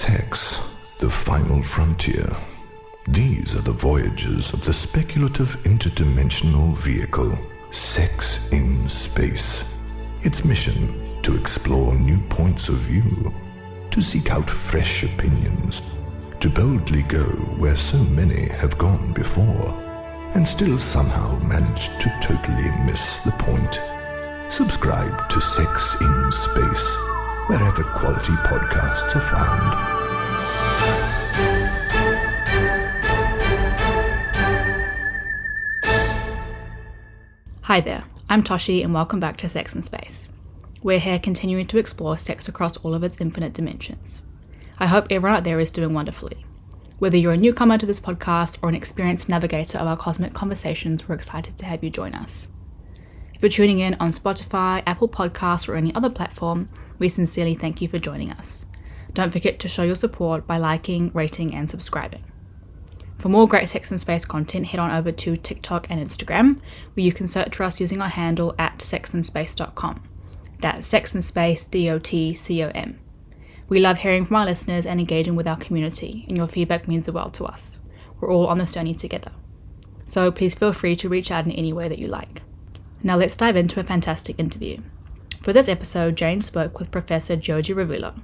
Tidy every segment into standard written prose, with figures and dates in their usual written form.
Sex, the final frontier. These are the voyages of the speculative interdimensional vehicle, Sex in Space. Its mission, to explore new points of view, to seek out fresh opinions, to boldly go where so many have gone before, and still somehow manage to totally miss the point. Subscribe to Sex in Space, wherever quality podcasts are found. Hi there, I'm Toshi and welcome back to Sex in Space. We're here continuing to explore sex across all of its infinite dimensions. I hope everyone out there is doing wonderfully. Whether you're a newcomer to this podcast or an experienced navigator of our cosmic conversations, we're excited to have you join us. If you're tuning in on Spotify, Apple Podcasts, or any other platform, we sincerely thank you for joining us. Don't forget to show your support by liking, rating, and subscribing. For more great Sex in Space content, head on over to TikTok and Instagram, where you can search for us using our handle at sexandspace.com. That's Sex in Space, DOTCOM. We love hearing from our listeners and engaging with our community, and your feedback means the world to us. We're all on this journey together. So please feel free to reach out in any way that you like. Now let's dive into a fantastic interview. For this episode, Jane spoke with Professor Jioji Ravulo.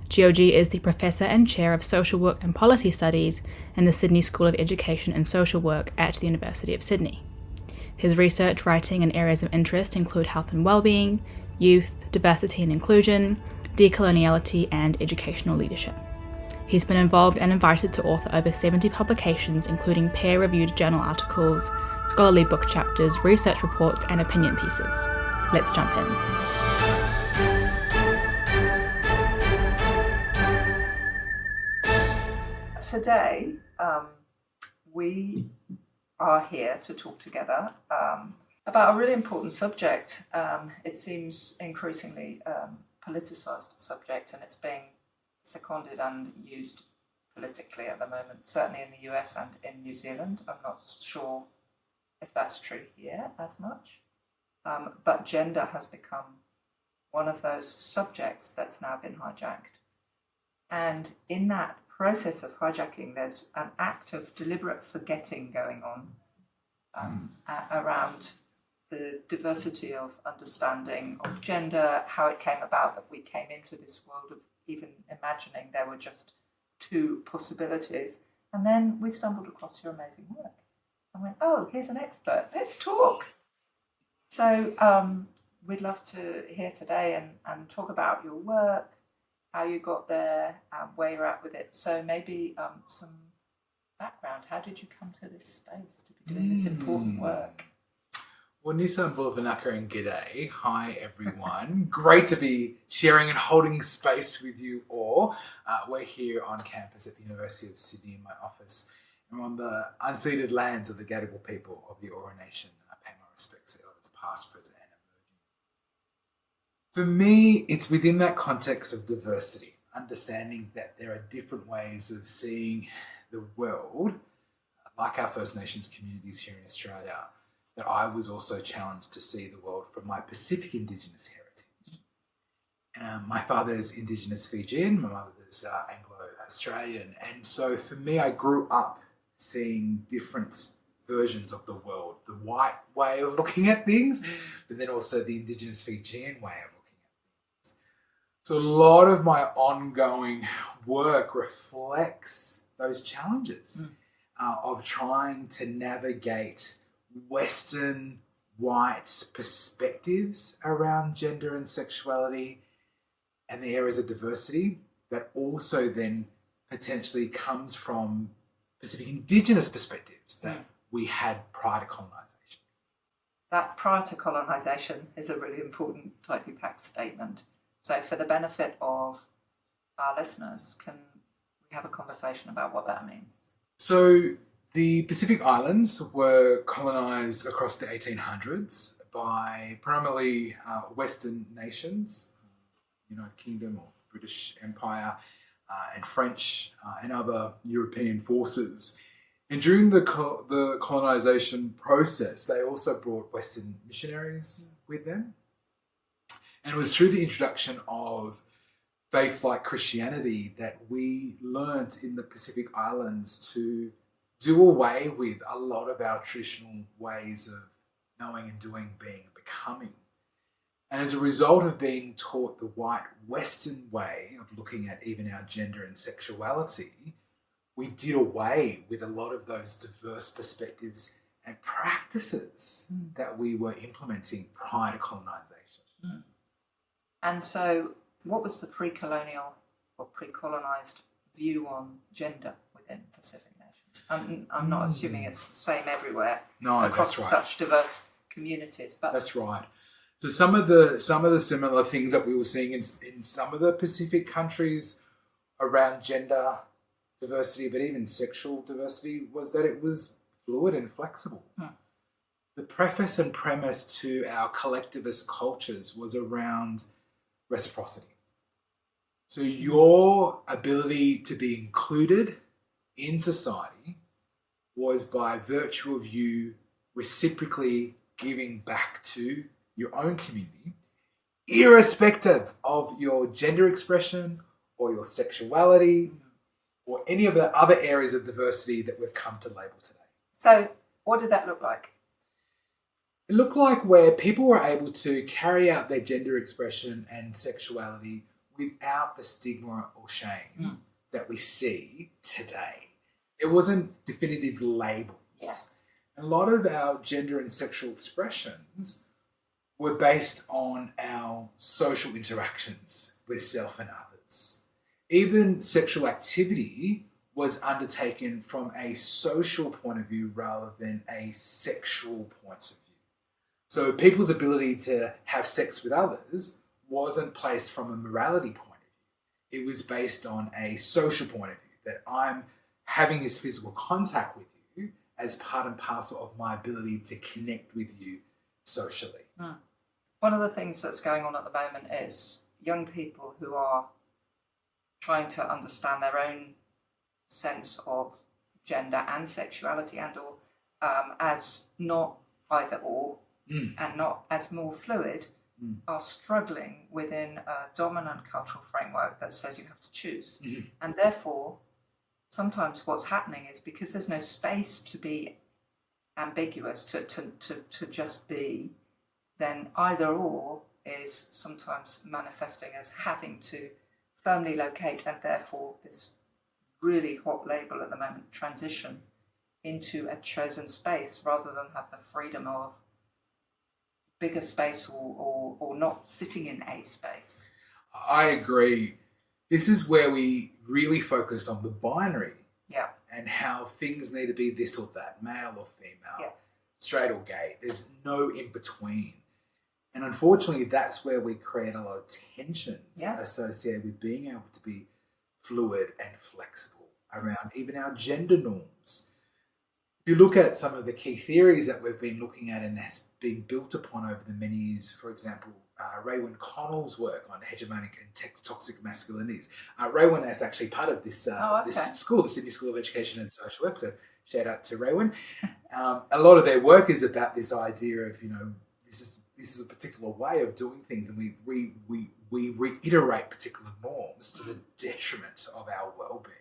Jioji is the Professor and Chair of Social Work and Policy Studies in the Sydney School of Education and Social Work at the University of Sydney. His research, writing, and areas of interest include health and wellbeing, youth, diversity and inclusion, decoloniality, and educational leadership. He's been involved and invited to author over 70 publications, including peer-reviewed journal articles, scholarly book chapters, research reports, and opinion pieces. Let's jump in. Today, we are here to talk together about a really important subject. It seems increasingly politicised subject, and it's being seconded and used politically at the moment, certainly in the US and in New Zealand. I'm not sure if that's true here as much, but gender has become one of those subjects that's now been hijacked. And in that process of hijacking, there's an act of deliberate forgetting going on around the diversity of understanding of gender, how it came about that we came into this world of even imagining there were just two possibilities. And then we stumbled across your amazing work and went, oh, here's an expert, let's talk. So we'd love to hear today and talk about your work, how you got there, where you're at with it. So maybe some background. How did you come to this space to be doing this important work? Well, Nisa and Bulavanaka and G'day. Hi, everyone. Great to be sharing and holding space with you all. We're here on campus at the University of Sydney in my office. And we're on the unceded lands of the Gadigal people of the Eora Nation. I pay my respects to elders past, present, and emerging. For me, it's within that context of diversity, understanding that there are different ways of seeing the world, like our First Nations communities here in Australia, that I was also challenged to see the world from my Pacific Indigenous heritage. My father's Indigenous Fijian, my mother's Anglo-Australian. And so for me, I grew up seeing different versions of the world, the white way of looking at things, but then also the Indigenous Fijian way of looking at things. So a lot of my ongoing work reflects those challenges of trying to navigate Western white perspectives around gender and sexuality and the areas of diversity that also then potentially comes from Pacific Indigenous perspectives that we had prior to colonisation. That prior to colonisation is a really important, tightly packed statement. So for the benefit of our listeners, can we have a conversation about what that means? So the Pacific Islands were colonised across the 1800s by primarily Western nations, United Kingdom or British Empire, and French and other European forces. And during the colonisation process, they also brought Western missionaries with them. And it was through the introduction of faiths like Christianity that we learnt in the Pacific Islands to do away with a lot of our traditional ways of knowing and doing, being and becoming. And as a result of being taught the white Western way of looking at even our gender and sexuality, we did away with a lot of those diverse perspectives and practices that we were implementing prior to colonisation. And so what was the pre-colonial or pre-colonised view on gender within Pacific nations? I'm not assuming it's the same everywhere across that's right. such diverse communities, but that's right. So some of the similar things that we were seeing in some of the Pacific countries around gender diversity, but even sexual diversity, was that it was fluid and flexible. The preface and premise to our collectivist cultures was around reciprocity. So your ability to be included in society was by virtue of you reciprocally giving back to your own community, irrespective of your gender expression or your sexuality or any of the other areas of diversity that we've come to label today. So what did that look like? It looked like where people were able to carry out their gender expression and sexuality without the stigma or shame that we see today. It wasn't definitive labels. Yeah. A lot of our gender and sexual expressions were based on our social interactions with self and others. Even sexual activity was undertaken from a social point of view rather than a sexual point of view. So people's ability to have sex with others wasn't placed from a morality point of view. It was based on a social point of view, that I'm having this physical contact with you as part and parcel of my ability to connect with you socially. One of the things that's going on at the moment is young people who are trying to understand their own sense of gender and sexuality and or as not either or and not as more fluid are struggling within a dominant cultural framework that says you have to choose. And therefore, sometimes what's happening is because there's no space to be ambiguous, to just be, then either or is sometimes manifesting as having to firmly locate, and therefore this really hot label at the moment, transition into a chosen space rather than have the freedom of bigger space or not sitting in a space. I agree. This is where we really focus on the binary and how things need to be this or that, male or female, straight or gay. There's no in between. And unfortunately, that's where we create a lot of tensions associated with being able to be fluid and flexible around even our gender norms. If you look at some of the key theories that we've been looking at and that's been built upon over the many years, for example, Raywin Connell's work on hegemonic and toxic masculinities. Raywin is actually part of this this school, the Sydney School of Education and Social Work, so shout out to Raywin. A lot of their work is about this idea of, this is a particular way of doing things, and we reiterate particular norms to the detriment of our well-being.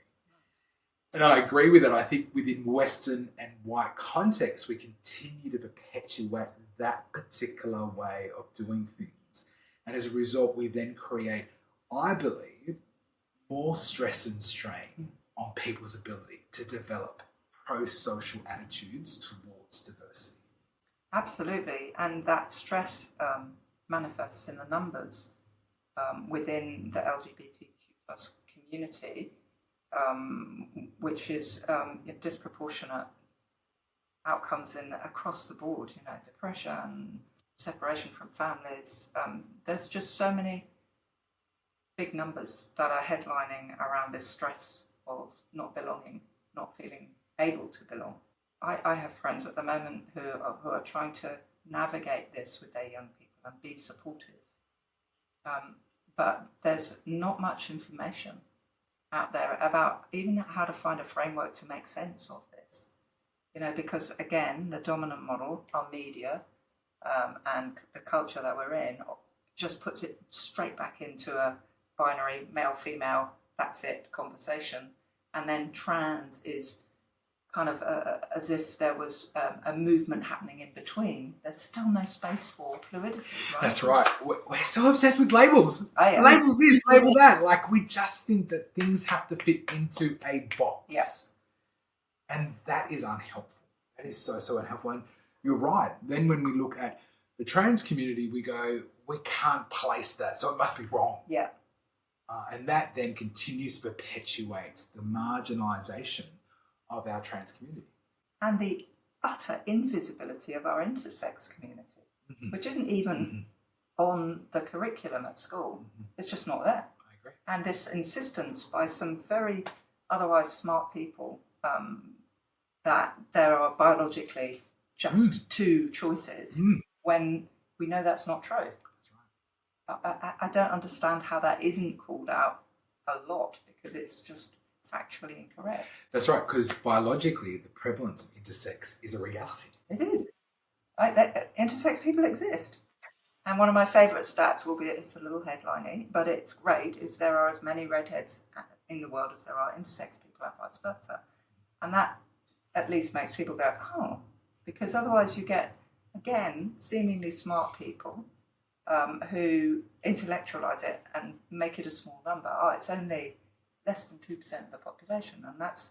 And I agree with that. I think within Western and white contexts, we continue to perpetuate that particular way of doing things. And as a result, we then create, I believe, more stress and strain on people's ability to develop pro-social attitudes towards diversity. Absolutely. And that stress manifests in the numbers within the LGBTQ plus community, which is disproportionate outcomes across the board, depression, separation from families. There's just so many big numbers that are headlining around this stress of not belonging, not feeling able to belong. I have friends at the moment who are trying to navigate this with their young people and be supportive. But there's not much information out there about even how to find a framework to make sense of this. Because again, the dominant model, our media, and the culture that we're in just puts it straight back into a binary, male, female, that's it, conversation. And then trans is kind of as if there was a movement happening in between. There's still no space for fluidity, right? That's right. We're so obsessed with labels. Oh, yeah. Labels this, label that. Like, we just think that things have to fit into a box. Yeah. And that is unhelpful. That is so, so unhelpful. And you're right. Then when we look at the trans community, we go, we can't place that, so it must be wrong. Yeah. And that then continues to perpetuate the marginalisation of our trans community. And the utter invisibility of our intersex community, which isn't even on the curriculum at school. It's just not there. I agree. And this insistence by some very otherwise smart people that there are biologically just two choices when we know that's not true. That's right. I don't understand how that isn't called out a lot, because it's just factually incorrect. That's right, because biologically the prevalence of intersex is a reality. It is. Intersex people exist. And one of my favourite stats, albeit it's a little headliney, but it's great, is there are as many redheads in the world as there are intersex people and vice versa. And that at least makes people go, oh, because otherwise you get, again, seemingly smart people who intellectualise it and make it a small number. Oh, it's only less than 2% of the population, and that's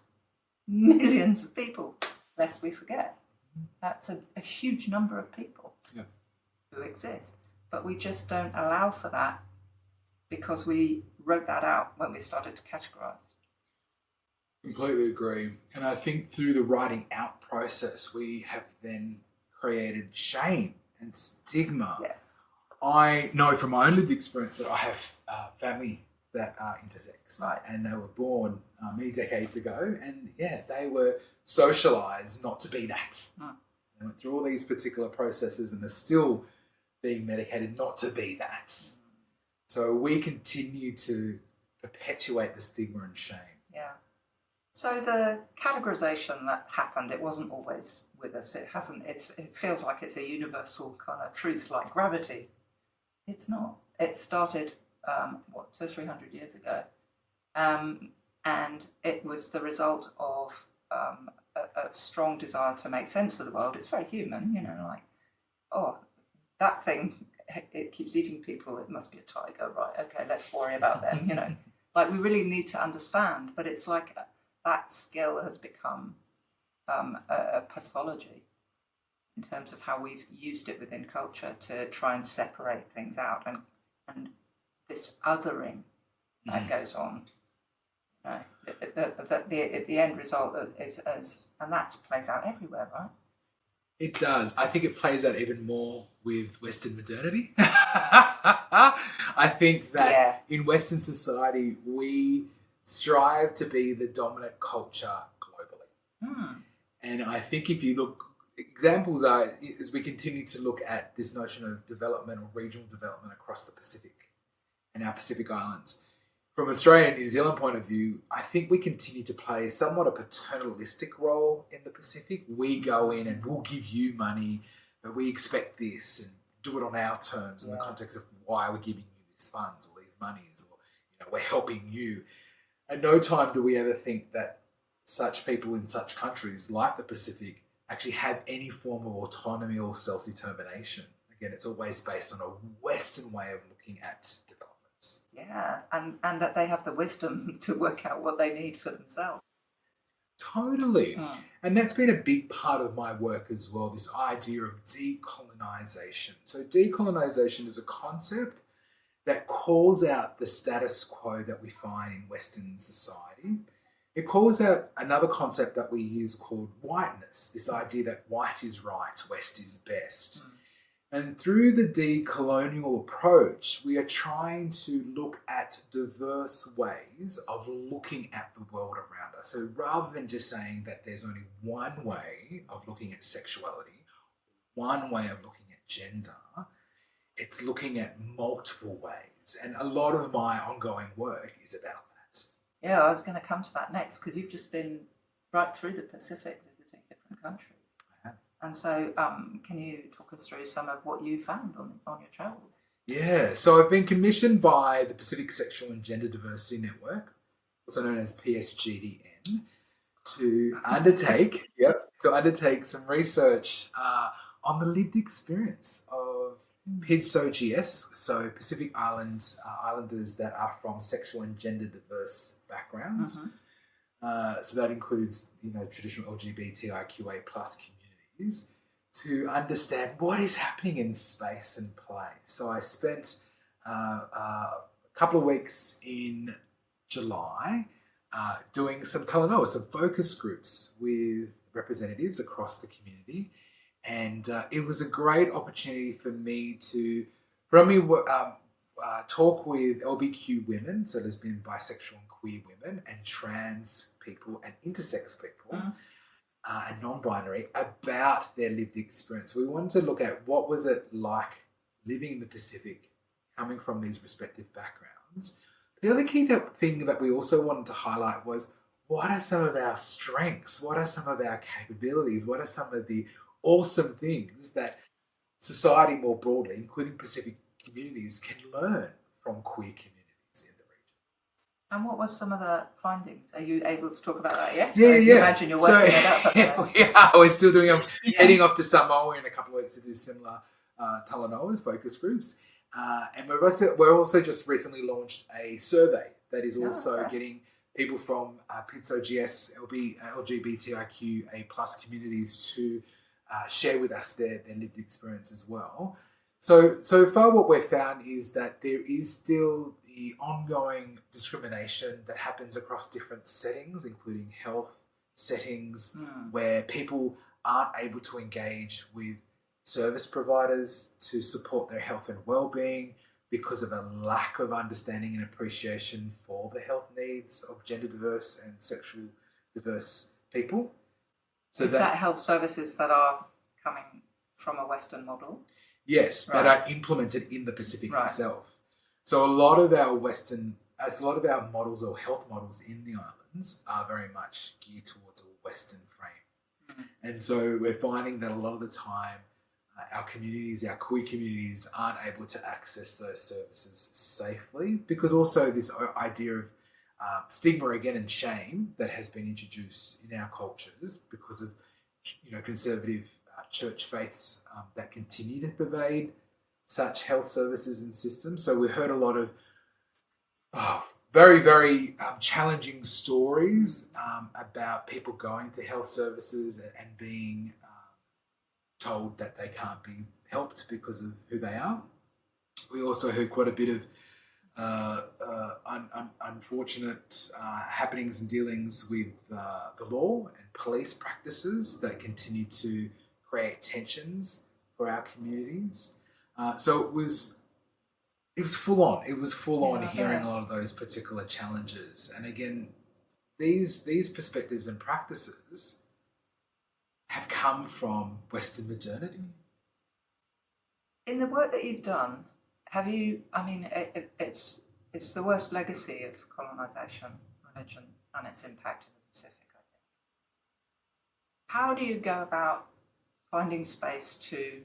millions of people, lest we forget. That's a huge number of people who exist. But we just don't allow for that because we wrote that out when we started to categorise. Completely agree. And I think through the writing out process, we have then created shame and stigma. Yes. I know from my own lived experience that I have family that are intersex, right, and they were born many decades ago, and they were socialised not to be that. They went through all these particular processes and they're still being medicated not to be that. So we continue to perpetuate the stigma and shame. Yeah. So the categorisation that happened, it wasn't always with us. It hasn't. It feels like it's a universal kind of truth like gravity. It's not. It started 200 or 300 years ago, and it was the result of a strong desire to make sense of the world. It's very human, like, oh, that thing, it keeps eating people, it must be a tiger, right? Okay, let's worry about them, Like, we really need to understand, but it's like that skill has become a pathology in terms of how we've used it within culture to try and separate things out, and this othering that goes on. The end result is, and that plays out everywhere, right? It does. I think it plays out even more with Western modernity. I think that in Western society, we strive to be the dominant culture globally. And I think if you look, examples are, as we continue to look at this notion of development or regional development across the Pacific and our Pacific Islands, from Australia and New Zealand point of view, I think we continue to play somewhat a paternalistic role in the Pacific. We go in and we'll give you money, but we expect this and do it on our terms in the context of why we're giving you these funds or these monies, or we're helping you. At no time do we ever think that such people in such countries like the Pacific actually have any form of autonomy or self-determination. Again, it's always based on a Western way of looking at development. Yeah, and that they have the wisdom to work out what they need for themselves. Totally. And that's been a big part of my work as well, this idea of decolonisation. So decolonisation is a concept that calls out the status quo that we find in Western society. It calls out another concept that we use called whiteness, this idea that white is right, West is best. And through the decolonial approach, we are trying to look at diverse ways of looking at the world around us. So rather than just saying that there's only one way of looking at sexuality, one way of looking at gender, it's looking at multiple ways. And a lot of my ongoing work is about that. Yeah, I was going to come to that next, because you've just been right through the Pacific visiting different countries. I have. And so can you talk us through some of what you found on your travels? Yeah, so I've been commissioned by the Pacific Sexual and Gender Diversity Network, also known as PSGDN, to undertake some research on the lived experience of PIDSOGS, so Pacific Islanders that are from sexual and gender diverse backgrounds. So that includes, traditional LGBTIQA plus communities, to understand what is happening in space and play. So I spent a couple of weeks in July doing some talanoa, some focus groups with representatives across the community. And it was a great opportunity for me to, talk with LBQ women, so lesbian, bisexual, and queer women, and trans people and intersex people, and non-binary, about their lived experience. We wanted to look at what was it like living in the Pacific, coming from these respective backgrounds. The other key thing that we also wanted to highlight was, what are some of our strengths? What are some of our capabilities? What are some of the awesome things that society more broadly, including Pacific communities, can learn from queer communities in the region? And what was some of the findings? Are you able to talk about that yet? Yeah. I imagine you're working it up. Yeah, we're still doing them. Heading off to Samoa in a couple of weeks to do similar talanoas, focus groups. And we're also just recently launched a survey that is also getting people from PIDSOGS, LGBTIQA plus communities to share with us their lived experience as well. So far what we've found is that there is still the ongoing discrimination that happens across different settings, including health settings, where people aren't able to engage with service providers to support their health and well-being because of a lack of understanding and appreciation for the health needs of gender diverse and sexual diverse people. So is that health services that are coming from a Western model? Yes, that are implemented in the Pacific itself. So a lot of our models or health models in the islands are very much geared towards a Western frame. And so we're finding that a lot of the time our queer communities aren't able to access those services safely, because also this idea of stigma again and shame that has been introduced in our cultures because of conservative church faiths that continue to pervade such health services and systems. So we heard a lot of very, very challenging stories about people going to health services and being told that they can't be helped because of who they are. We also heard quite a bit of unfortunate happenings and dealings with the law and police practices that continue to create tensions for our communities. So it was full on. It was full on hearing a lot of those particular challenges. And again, these perspectives and practices have come from Western modernity. In the work that you've done, have you? I mean, it's the worst legacy of colonisation, religion, and its impact in the Pacific, I think. How do you go about finding space to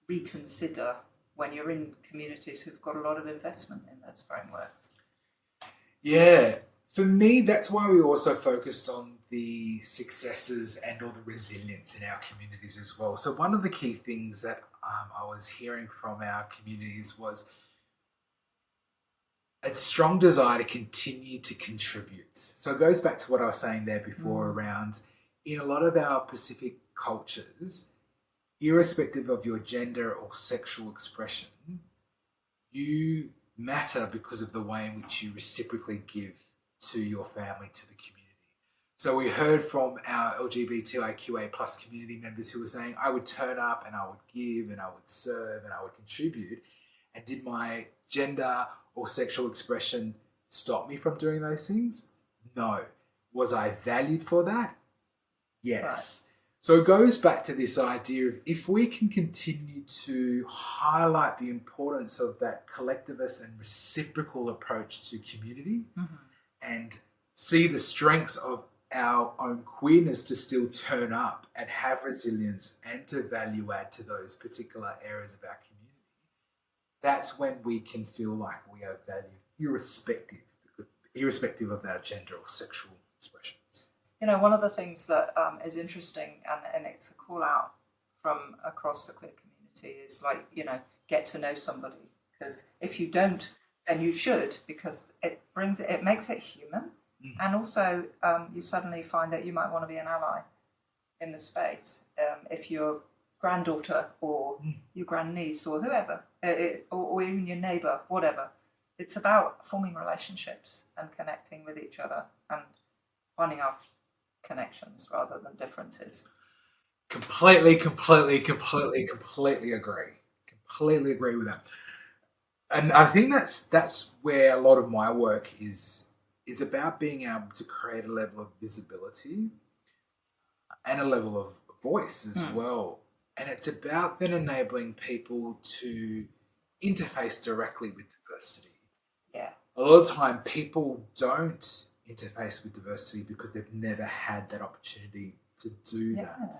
reconsider when you're in communities who've got a lot of investment in those frameworks? Yeah, for me, that's why we also focused on the successes and all the resilience in our communities as well. So one of the key things that I was hearing from our communities was a strong desire to continue to contribute. So it goes back to what I was saying there before around, in a lot of our Pacific cultures, irrespective of your gender or sexual expression, you matter because of the way in which you reciprocally give to your family, to the community. So we heard from our LGBTIQA plus community members who were saying, I would turn up and I would give and I would serve and I would contribute. And did my gender or sexual expression stop me from doing those things? No. Was I valued for that? Yes. Right. So it goes back to this idea of, if we can continue to highlight the importance of that collectivist and reciprocal approach to community, and see the strengths of our own queerness to still turn up and have resilience and to value add to those particular areas of our community, that's when we can feel like we are valued, irrespective of our gender or sexual expressions. One of the things that is interesting, and it's a call out from across the queer community, is get to know somebody, because if you don't, then you should, because it makes it human, and also you suddenly find that you might want to be an ally in the space, if your granddaughter or your grandniece or whoever, or even your neighbour, whatever. It's about forming relationships and connecting with each other and finding our connections rather than differences. Completely agree. Completely agree with that. And I think that's where a lot of my work is about being able to create a level of visibility and a level of voice as well. And it's about then enabling people to interface directly with diversity. Yeah. A lot of time people don't interface with diversity because they've never had that opportunity to do that.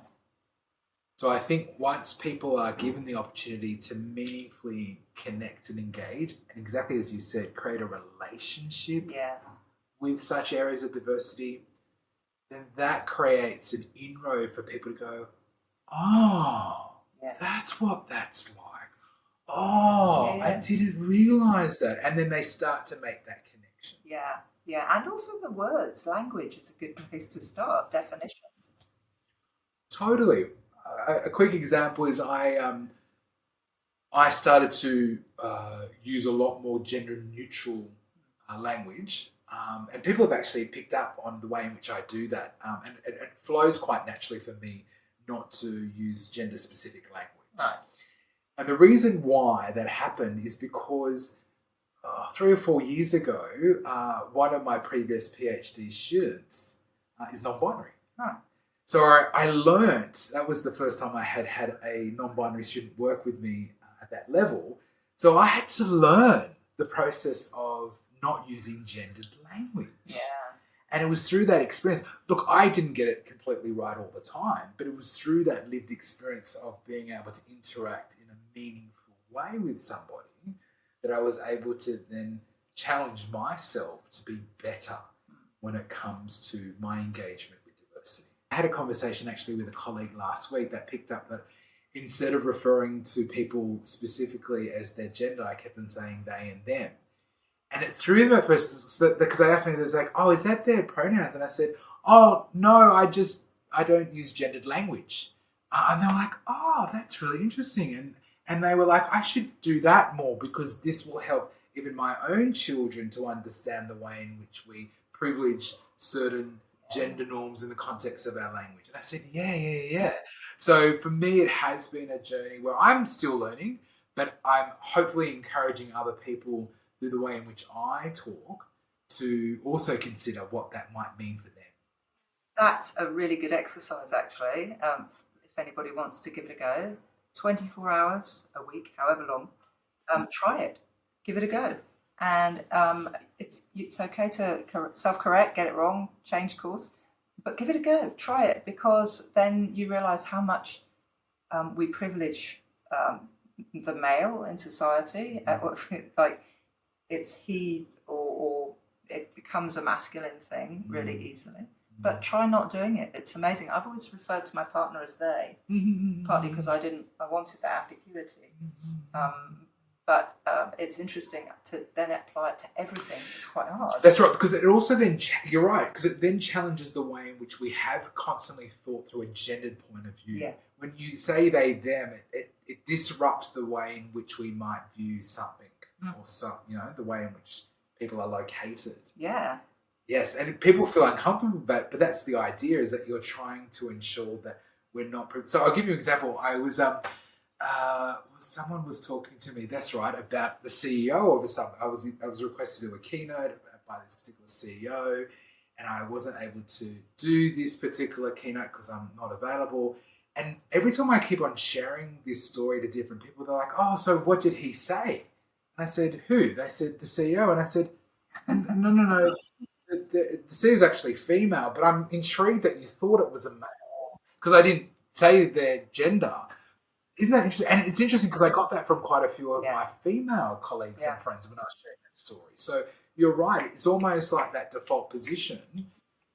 So I think once people are given the opportunity to meaningfully connect and engage, and exactly as you said, create a relationship with such areas of diversity, then that creates an inroad for people to go, that's what that's like. I didn't realise that. And then they start to make that connection. Yeah. And also the words, language is a good place to start, definitions. Totally. A quick example is I started to use a lot more gender neutral language, and people have actually picked up on the way in which I do that, and it flows quite naturally for me not to use gender specific language. Right. And the reason why that happened is because 3 or 4 years ago, one of my previous PhD students is non-binary. Right. So I learnt, that was the first time I had a non-binary student work with me at that level. So I had to learn the process of not using gendered language. Yeah. And it was through that experience. Look, I didn't get it completely right all the time, but it was through that lived experience of being able to interact in a meaningful way with somebody that I was able to then challenge myself to be better when it comes to my engagement with diversity. I had a conversation actually with a colleague last week that picked up that instead of referring to people specifically as their gender, I kept on saying they and them. And it threw them at first, because they asked me, there's like, is that their pronouns? And I said, no, I don't use gendered language. And they were like, that's really interesting. And they were like, I should do that more because this will help even my own children to understand the way in which we privilege certain gender norms in the context of our language. And I said, yeah. So for me, it has been a journey where I'm still learning, but I'm hopefully encouraging other people through the way in which I talk to also consider what that might mean for them. That's a really good exercise, actually. If anybody wants to give it a go, 24 hours a week, however long, try it. Give it a go. And it's okay to self-correct, get it wrong, change course, but give it a go. Try it, because then you realise how much we privilege the male in society. Like it's he or it becomes a masculine thing really easily. But try not doing it. It's amazing. I've always referred to my partner as they, partly because I wanted that ambiguity. But it's interesting to then apply it to everything. It's quite hard. That's right, because it also then, you're right, because it then challenges the way in which we have constantly thought through a gendered point of view. Yeah. When you say they, them, it disrupts the way in which we might view something or the way in which people are located. Yeah. Yes, and people feel uncomfortable about it, but that's the idea, is that you're trying to ensure that we're not... So I'll give you an example. I was... someone was talking to me, that's right, about the CEO of something. I was requested to do a keynote by this particular CEO, and I wasn't able to do this particular keynote because I'm not available. And every time I keep on sharing this story to different people, they're like, so what did he say? And I said, who? They said, the CEO. And I said, no. The CEO is actually female, but I'm intrigued that you thought it was a male because I didn't say their gender. Isn't that interesting? And it's interesting because I got that from quite a few of Yeah. my female colleagues Yeah. and friends when I was sharing that story. So you're right. It's almost like that default position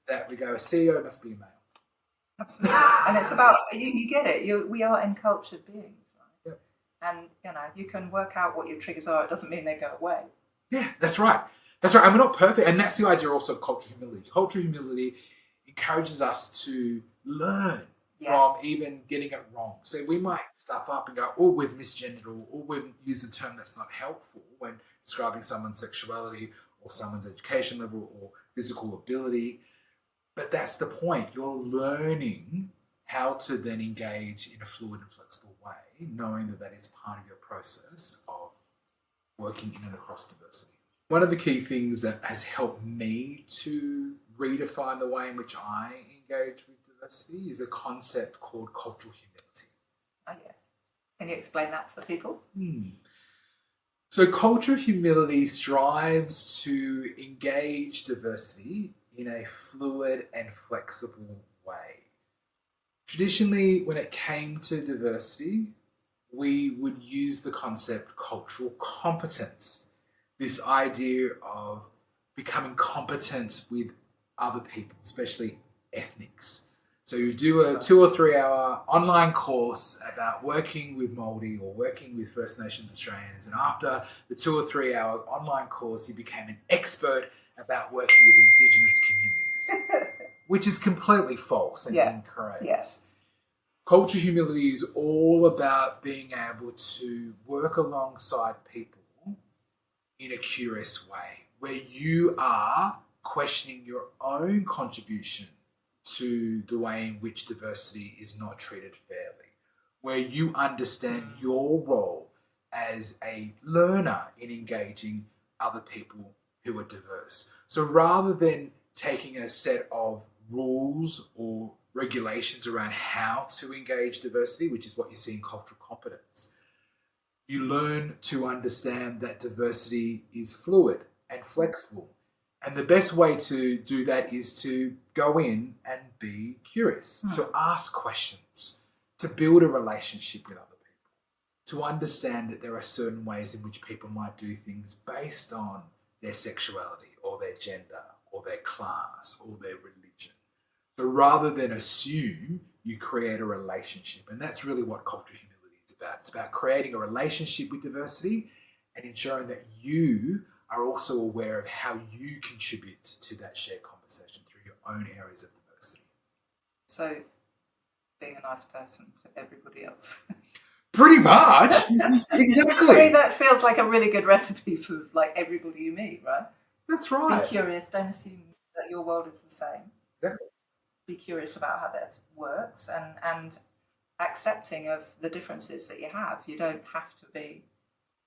that we go, a CEO must be a male. Absolutely. And it's about, you get it. We are encultured beings, right? Yep. And, you can work out what your triggers are. It doesn't mean they go away. Yeah, that's right. That's right. And we're not perfect. And that's the idea also of cultural humility. Cultural humility encourages us to learn from even getting it wrong. So we might stuff up and go, oh, we've misgendered, or we've used a term that's not helpful when describing someone's sexuality or someone's education level or physical ability. But that's the point. You're learning how to then engage in a fluid and flexible way, knowing that that is part of your process of working in and across diversity. One of the key things that has helped me to redefine the way in which I engage with diversity is a concept called cultural humility. Oh, yes. Can you explain that for people? So cultural humility strives to engage diversity in a fluid and flexible way. Traditionally, when it came to diversity, we would use the concept cultural competence, this idea of becoming competent with other people, especially ethnics. So you do a 2 or 3 hour online course about working with Māori or working with First Nations Australians, and after the 2 or 3 hour online course, you became an expert about working with Indigenous communities, which is completely false and incorrect. Yes. Cultural humility is all about being able to work alongside people in a curious way, where you are questioning your own contribution to the way in which diversity is not treated fairly, where you understand your role as a learner in engaging other people who are diverse. So rather than taking a set of rules or regulations around how to engage diversity, which is what you see in cultural competence, you learn to understand that diversity is fluid and flexible. And the best way to do that is to go in and be curious, to ask questions, to build a relationship with other people, to understand that there are certain ways in which people might do things based on their sexuality or their gender or their class or their religion. So rather than assume, you create a relationship. And that's really what cultural humility is about. It's about creating a relationship with diversity and ensuring that you are also aware of how you contribute to that shared conversation through your own areas of diversity. So being a nice person to everybody else. Pretty much. Exactly. I mean, that feels like a really good recipe for like everybody you meet, right? That's right. Be curious. Don't assume that your world is the same. Exactly. Be curious about how that works and accepting of the differences that you have. You don't have to be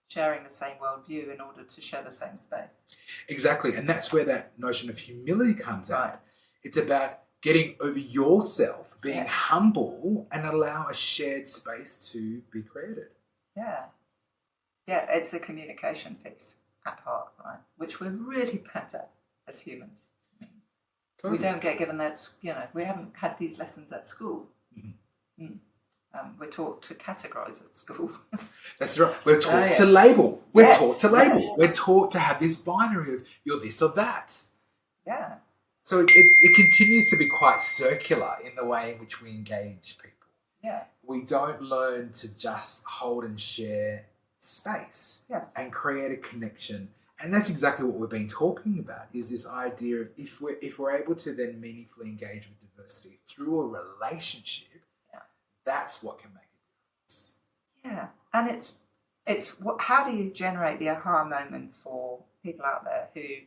sharing the same worldview in order to share the same space. Exactly. And that's where that notion of humility comes out. It's about getting over yourself, being humble, and allow a shared space to be created. Yeah. Yeah, it's a communication piece at heart, right? Which we're really bad at as humans. Totally. We don't get given that, we haven't had these lessons at school. We're taught to categorise at school. That's right. We're taught to label. We're taught to label. Yes. We're taught to have this binary of you're this or that. Yeah. So it continues to be quite circular in the way in which we engage people. Yeah. We don't learn to just hold and share space and create a connection. And that's exactly what we've been talking about, is this idea of if we're able to then meaningfully engage with diversity through a relationship, that's what can make a difference. Yeah, and it's how do you generate the aha moment for people out there who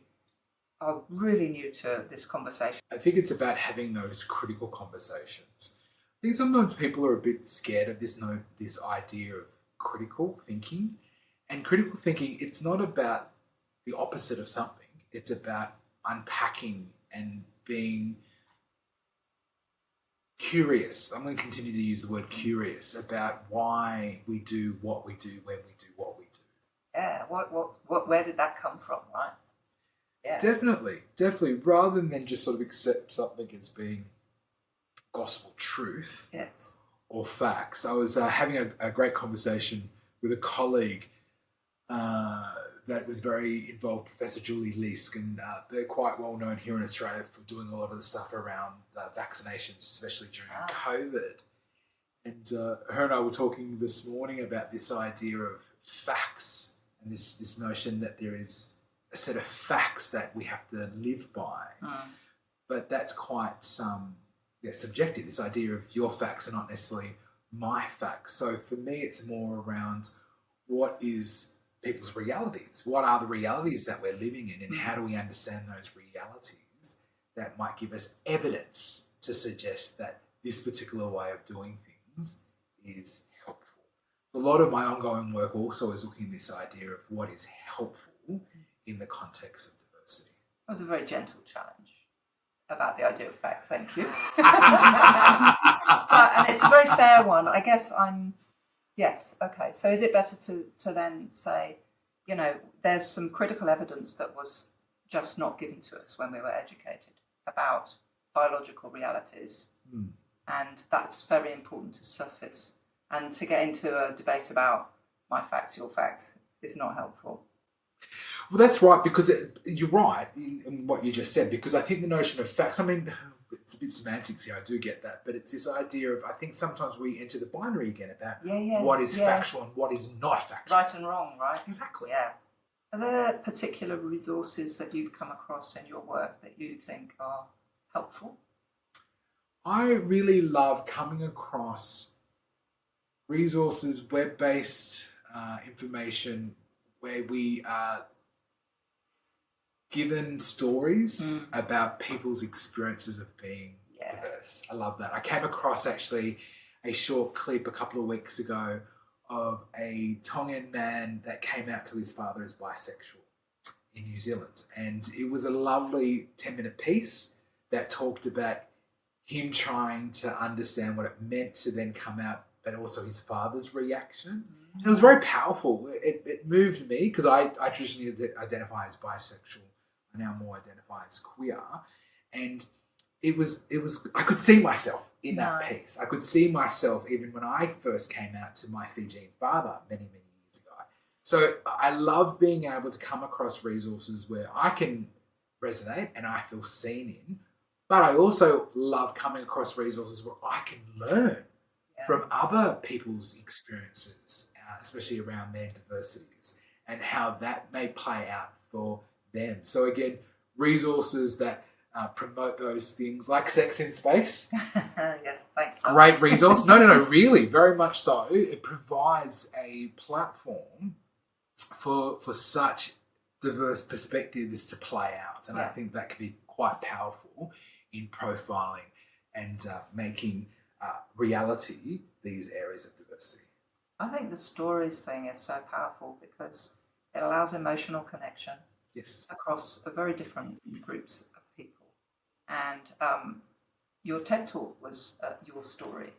are really new to this conversation? I think it's about having those critical conversations. I think sometimes people are a bit scared of this idea of critical thinking. And critical thinking, it's not about the opposite of something. It's about unpacking and being curious. I'm going to continue to use the word curious about why we do what we do when we do what we do. Yeah, where did that come from, right? Yeah. Definitely. Rather than just sort of accept something as being gospel truth. Yes. or facts. I was having a great conversation with a colleague that was very involved, Professor Jioji Ravulo, and they're quite well known here in Australia for doing a lot of the stuff around vaccinations, especially during COVID. And her and I were talking this morning about this idea of facts and this notion that there is a set of facts that we have to live by. But that's quite subjective, this idea of your facts are not necessarily my facts. So for me, it's more around what is people's realities? What are the realities that we're living in, and how do we understand those realities that might give us evidence to suggest that this particular way of doing things is helpful? A lot of my ongoing work also is looking at this idea of what is helpful in the context of diversity. That was a very gentle challenge about the idea of facts, thank you. And it's a very fair one. I guess yes, okay. So is it better to then say, there's some critical evidence that was just not given to us when we were educated about biological realities, and that's very important to surface. And to get into a debate about my facts, your facts, is not helpful. Well, that's right, because you're right in what you just said, because I think the notion of facts, I mean, it's a bit semantics here, I do get that, but it's this idea of, I think sometimes we enter the binary again about what is factual and what is not factual. Right and wrong, right? Exactly. Yeah. Are there particular resources that you've come across in your work that you think are helpful? I really love coming across resources, web-based information where we are given stories about people's experiences of being diverse. I love that. I came across actually a short clip a couple of weeks ago of a Tongan man that came out to his father as bisexual in New Zealand. And it was a lovely 10-minute piece that talked about him trying to understand what it meant to then come out, but also his father's reaction. And it was very powerful. It moved me, because I traditionally identify as bisexual. I now more identify as queer. And it was I could see myself in that piece. I could see myself even when I first came out to my Fijian father many, many years ago. So I love being able to come across resources where I can resonate and I feel seen in, but I also love coming across resources where I can learn from other people's experiences, especially around their diversities, and how that may play out for them. So again, resources that promote those things, like Sex in Space. Yes, thanks. Great resource. No, really, very much so. It provides a platform for such diverse perspectives to play out, and I think that can be quite powerful in profiling and making reality these areas of diversity. I think the stories thing is so powerful because it allows emotional connection across a very different groups of people. And your TED Talk was your story.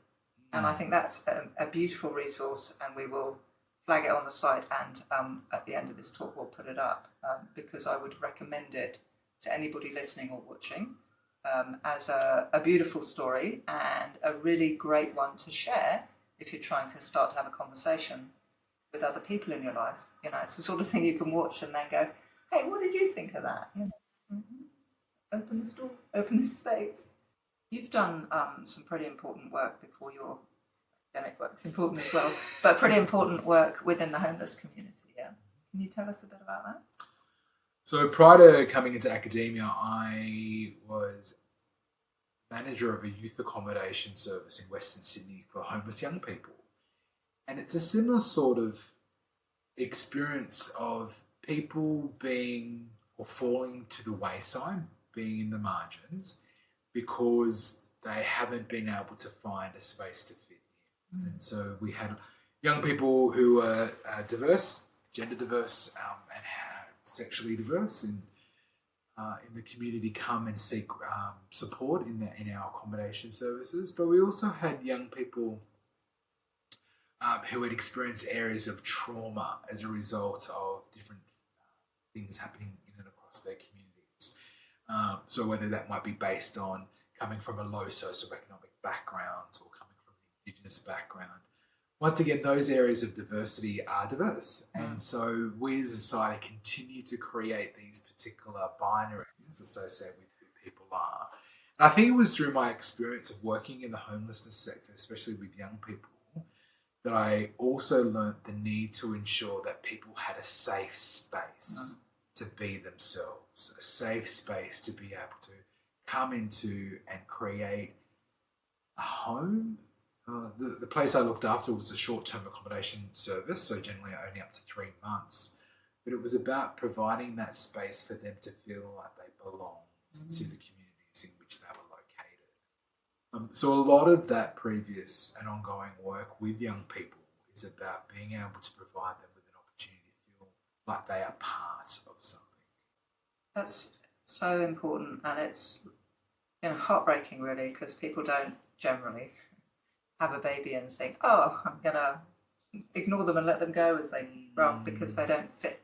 And I think that's a beautiful resource, and we will flag it on the site, and at the end of this talk we'll put it up, because I would recommend it to anybody listening or watching as a beautiful story and a really great one to share if you're trying to start to have a conversation with other people in your life. It's the sort of thing you can watch and then go, hey, what did you think of that? Open this door, open this space. You've done some pretty important work before your academic work's important as well, but pretty important work within the homeless community, yeah? Can you tell us a bit about that? So prior to coming into academia, I was manager of a youth accommodation service in Western Sydney for homeless young people. And it's a similar sort of experience of people being or falling to the wayside, being in the margins, because they haven't been able to find a space to fit in. And so we had young people who were diverse, gender diverse, and sexually diverse in the community come and seek support in our accommodation services. But we also had young people who had experienced areas of trauma as a result of different things happening in and across their communities. So whether that might be based on coming from a low socioeconomic background or coming from an Indigenous background. Once again, those areas of diversity are diverse. And so we as a society continue to create these particular binaries associated with who people are. And I think it was through my experience of working in the homelessness sector, especially with young people, that I also learnt the need to ensure that people had a safe space to be themselves, a safe space to be able to come into and create a home. The place I looked after was a short-term accommodation service, so generally only up to 3 months. But it was about providing that space for them to feel like they belonged to the communities in which they were located. So a lot of that previous and ongoing work with young people is about being able to provide them with an opportunity to feel like they are part of something. That's so important, and it's heartbreaking, really, because people don't generally have a baby and think, oh, I'm going to ignore them and let them go as they grow up because they don't fit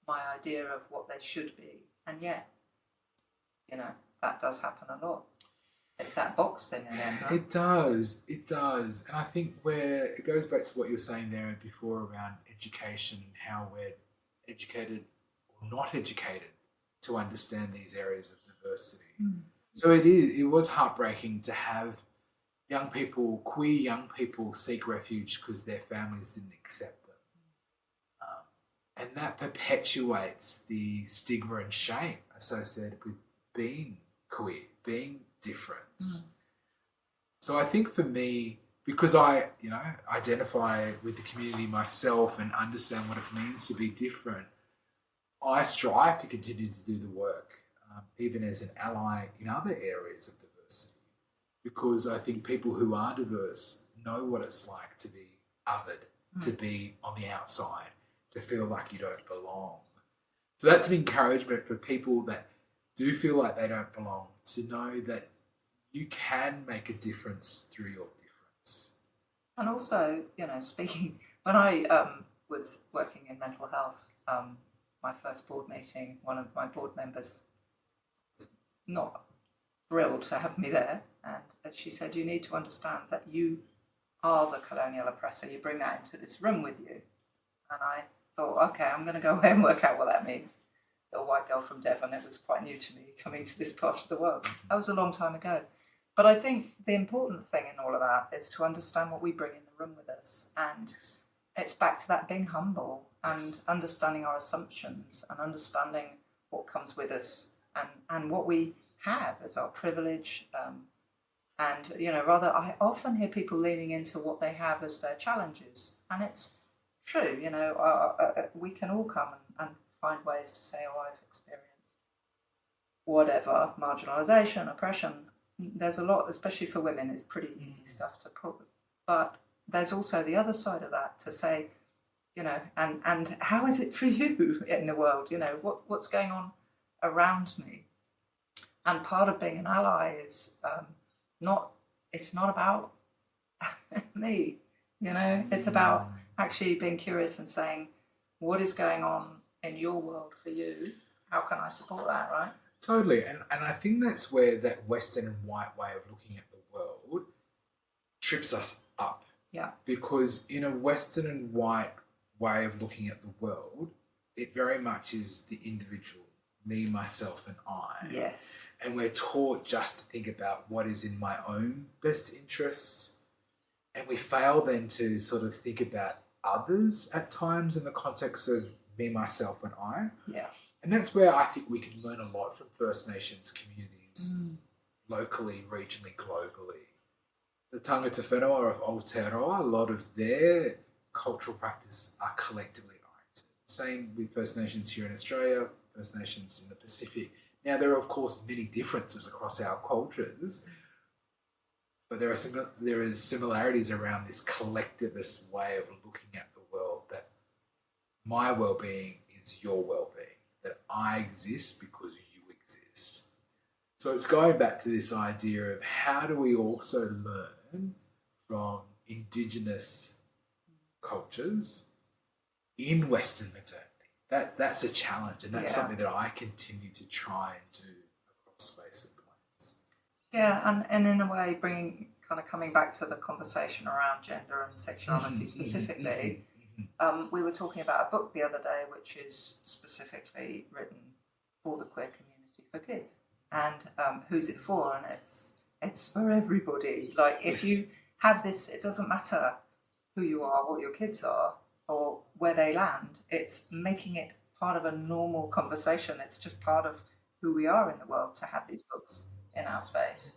my idea of what they should be. And yet, that does happen a lot. It's that box thing again, huh? It does. And I think where it goes back to what you were saying there before around education and how we're educated or not educated to understand these areas of diversity. So it was heartbreaking to have queer young people seek refuge because their families didn't accept them. And that perpetuates the stigma and shame associated with being queer, being different. So I think for me, because I, identify with the community myself and understand what it means to be different, I strive to continue to do the work, even as an ally in other areas of diversity, because I think people who are diverse know what it's like to be othered, to be on the outside, to feel like you don't belong. So that's an encouragement for people that do feel like they don't belong, to know that you can make a difference through your difference. And also, speaking, when I was working in mental health, my first board meeting, one of my board members was not thrilled to have me there. And she said, you need to understand that you are the colonial oppressor. You bring that into this room with you. And I thought, okay, I'm going to go away and work out what that means. Little white girl from Devon, it was quite new to me coming to this part of the world. That was a long time ago. But I think the important thing in all of that is to understand what we bring in the room with us. And it's back to that being humble and understanding our assumptions and understanding what comes with us and what we have as our privilege. Rather, I often hear people leaning into what they have as their challenges. And it's true, we can all come and find ways to say, oh, I've experienced whatever, marginalisation, oppression. There's a lot, especially for women, it's pretty easy stuff to put. But there's also the other side of that to say, and how is it for you in the world? What's going on around me? And part of being an ally is it's not about me, it's about actually being curious and saying, what is going on in your world for you? How can I support that, right? Totally. And I think that's where that Western and white way of looking at the world trips us up. Yeah. Because in a Western and white way of looking at the world, it very much is the individual, me, myself, and I. Yes. And we're taught just to think about what is in my own best interests. And we fail then to sort of think about others at times in the context of me, myself, and I. Yeah. And that's where I think we can learn a lot from First Nations communities, locally, regionally, globally. The Tangata Whenua of Aotearoa, a lot of their cultural practice are collectively oriented. Same with First Nations here in Australia, First Nations in the Pacific. Now, there are, of course, many differences across our cultures, but there are similarities around this collectivist way of looking at the world, that my well-being is your well-being, that I exist because you exist. So it's going back to this idea of how do we also learn from Indigenous cultures in Western modernity. That's a challenge, and that's something that I continue to try and do across space and place. Yeah, and in a way bringing kind of coming back to the conversation around gender and sexuality specifically, we were talking about a book the other day which is specifically written for the queer community for kids. And who's it for? And it's for everybody. Like, if you have this, it doesn't matter who you are, what your kids are, or where they land. It's making it part of a normal conversation. It's just part of who we are in the world to have these books in our space.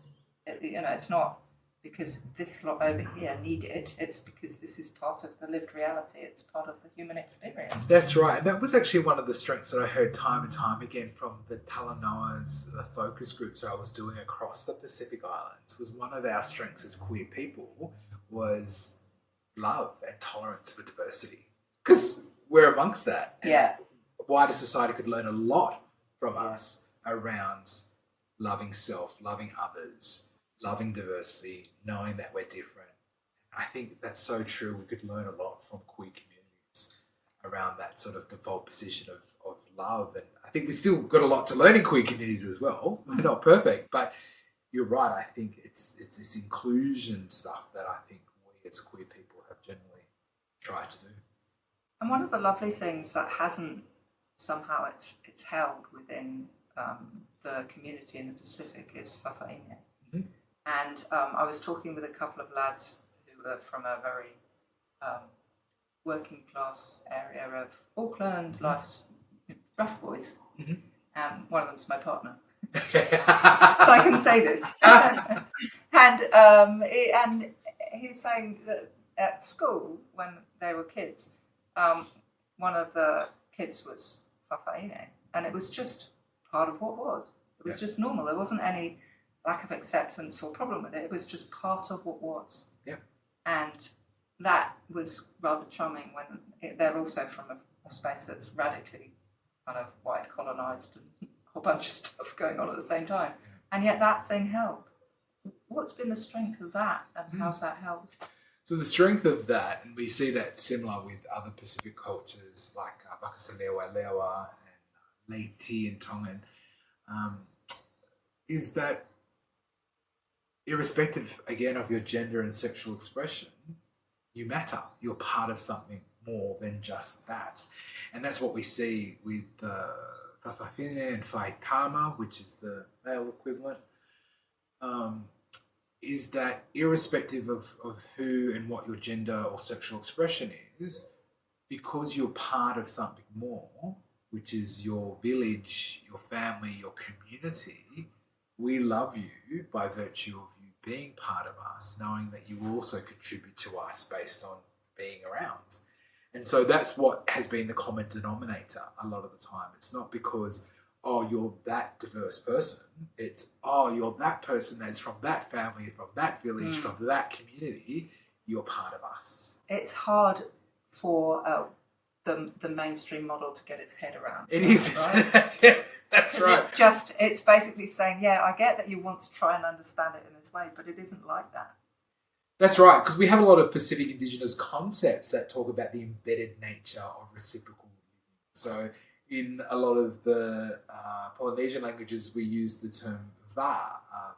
It's not because this lot over here need it. It's because this is part of the lived reality. It's part of the human experience. That's right. And that was actually one of the strengths that I heard time and time again from the Talanoas, the focus groups I was doing across the Pacific Islands, was one of our strengths as queer people was love and tolerance for diversity. Because we're amongst that. And wider society could learn a lot from us around loving self, loving others, loving diversity, knowing that we're different. I think that's so true. We could learn a lot from queer communities around that sort of default position of love. And I think we still got a lot to learn in queer communities as well. We're not perfect, but you're right. I think it's this inclusion stuff that I think we as queer people have generally tried to do. And one of the lovely things that hasn't somehow it's held within the community in the Pacific is whawhaine. And I was talking with a couple of lads who are from a very working class area of Auckland, life's rough boys. One of them's my partner. So I can say this. And he was saying that at school, when they were kids, one of the kids was whawhaine, and it was just part of what was. It was just normal. There wasn't any lack of acceptance or problem with it. It was just part of what was. And that was rather charming when they're also from a space that's radically kind of white colonised and a whole bunch of stuff going on at the same time. And yet that thing held. What's been the strength of that, and how's that held? So the strength of that, and we see that similar with other Pacific cultures like Bakasalewa, Lewa, and Leiti and Tongan, is that irrespective, again, of your gender and sexual expression, you matter. You're part of something more than just that. And that's what we see with Whawhine and Whaitama, which is the male equivalent, is that irrespective of who and what your gender or sexual expression is, because you're part of something more, which is your village, your family, your community, we love you by virtue of you being part of us, knowing that you also contribute to us based on being around. And so that's what has been the common denominator a lot of the time. It's not because, oh, you're that diverse person. It's, oh, you're that person that's from that family, from that village, from that community. You're part of us. It's hard for the mainstream model to get its head around. It is. Right? That's right. It's basically saying, yeah, I get that you want to try and understand it in this way, but it isn't like that. That's right, because we have a lot of Pacific Indigenous concepts that talk about the embedded nature of reciprocal living. So in a lot of the Polynesian languages, we use the term va,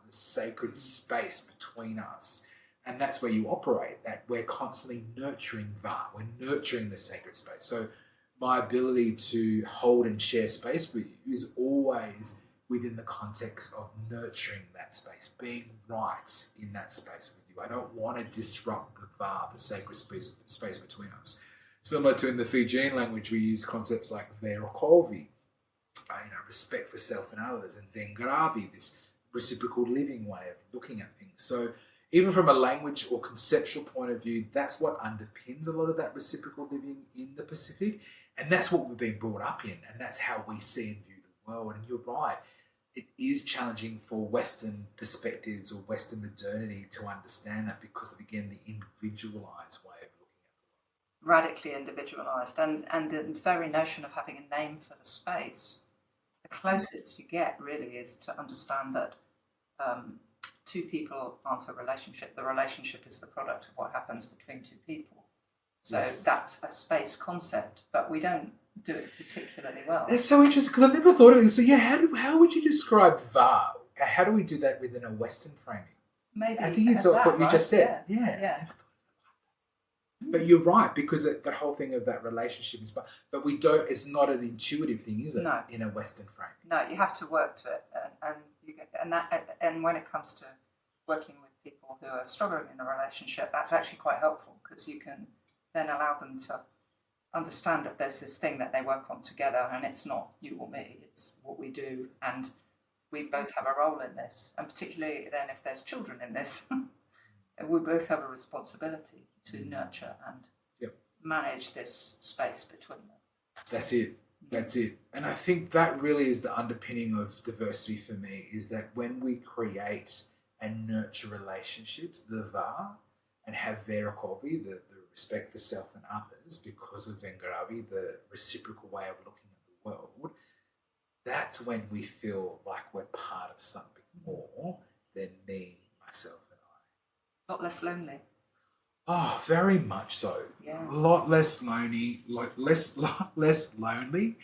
the sacred space between us. And that's where you operate, that we're constantly nurturing va, we're nurturing the sacred space. So my ability to hold and share space with you is always within the context of nurturing that space, being right in that space with you. I don't want to disrupt the va, the sacred space between us. Similar to in the Fijian language, we use concepts like verokovi, respect for self and others, and vengravi, this reciprocal living way of looking at things. So even from a language or conceptual point of view, that's what underpins a lot of that reciprocal living in the Pacific. And that's what we've been brought up in. And that's how we see and view the world. And you're right. It is challenging for Western perspectives or Western modernity to understand that because of, again, the individualised way of looking at the world. Radically individualised. And the very notion of having a name for the space, the closest you get really is to understand that two people aren't a relationship. The relationship is the product of what happens between two people. So that's a space concept, but we don't do it particularly well. It's so interesting because I've never thought of it. So yeah, how would you describe va? How do we do that within a Western framing? maybe. I think it's what you just said. Yeah. But you're right, because the whole thing of that relationship is, but we don't. It's not an intuitive thing, is it? No. In a Western frame. No, you have to work to it, and when it comes to working with people who are struggling in a relationship, that's actually quite helpful, because you can then allow them to understand that there's this thing that they work on together, and it's not you or me, it's what we do, and we both have a role in this, and particularly then if there's children in this, we both have a responsibility to nurture and manage this space between us. That's it. And I think that really is the underpinning of diversity for me, is that when we create and nurture relationships, the VAR, and have Verakovi, the respect for self and others, because of Vengaravi, the reciprocal way of looking at the world, that's when we feel like we're part of something more than me, myself, and I. A lot less lonely. Oh, very much so. Yeah. A lot less lonely, lot less lonely,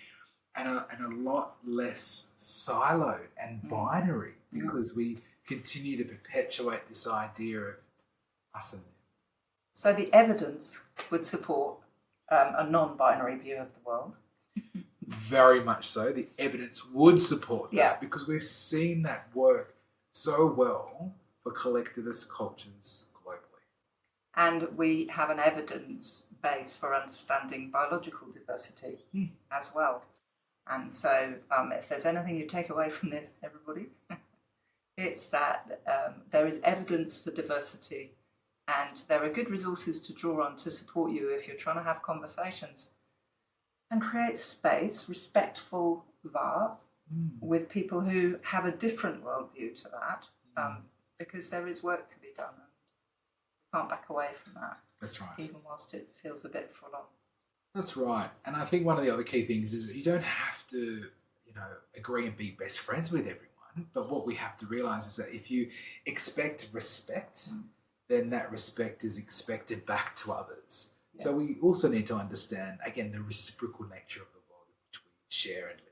and a lot less siloed and binary, because we continue to perpetuate this idea of us and them. So the evidence would support a non-binary view of the world. Very much so. The evidence would support that, because we've seen that work so well for collectivist cultures globally. And we have an evidence base for understanding biological diversity as well. And so if there's anything you take away from this, everybody, it's that there is evidence for diversity, and there are good resources to draw on to support you if you're trying to have conversations and create space, respectful VAR, with people who have a different worldview to that, because there is work to be done. We can't back away from that. That's right. Even whilst it feels a bit full on. That's right. And I think one of the other key things is that you don't have to, agree and be best friends with everyone. But what we have to realise is that if you expect respect, then that respect is expected back to others. Yeah. So we also need to understand, again, the reciprocal nature of the world in which we share and live.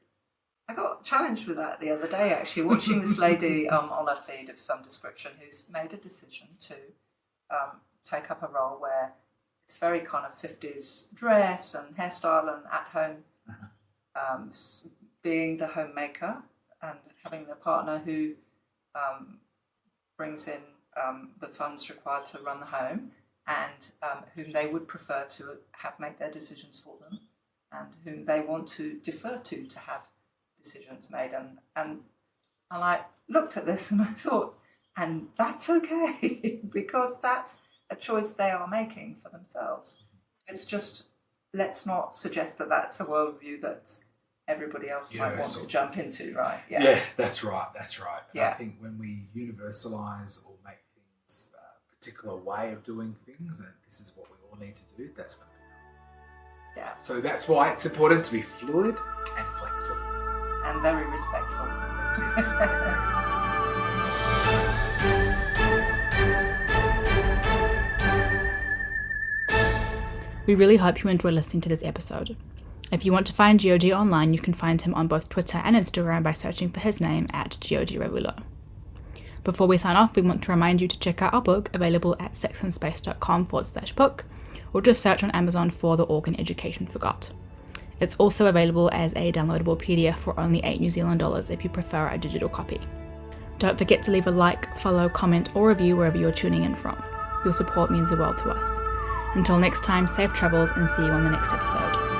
I got challenged with that the other day, actually, watching this lady on a feed of some description who's made a decision to take up a role where it's very kind of 50s dress and hairstyle and at home, being the homemaker and having a partner who brings in the funds required to run the home, and whom they would prefer to have make their decisions for them, and whom they want to defer to have decisions made. And I looked at this and I thought, and that's okay, because that's a choice they are making for themselves. It's just, let's not suggest that that's a worldview that everybody else might want to jump into, right? Yeah, that's right. And I think when we universalise or make things a particular way of doing things, and this is what we all need to do, that's when it becomes. Yeah. So that's why it's important to be fluid and flexible. And very respectful. That's it. We really hope you enjoyed listening to this episode. If you want to find Jioji online, you can find him on both Twitter and Instagram by searching for his name at Jioji Ravulo. Before we sign off, we want to remind you to check out our book, available at sexandspace.com/book, or just search on Amazon for The Organ Education Forgot. It's also available as a downloadable PDF for only $8 New Zealand if you prefer a digital copy. Don't forget to leave a like, follow, comment, or review wherever you're tuning in from. Your support means the world to us. Until next time, safe travels and see you on the next episode.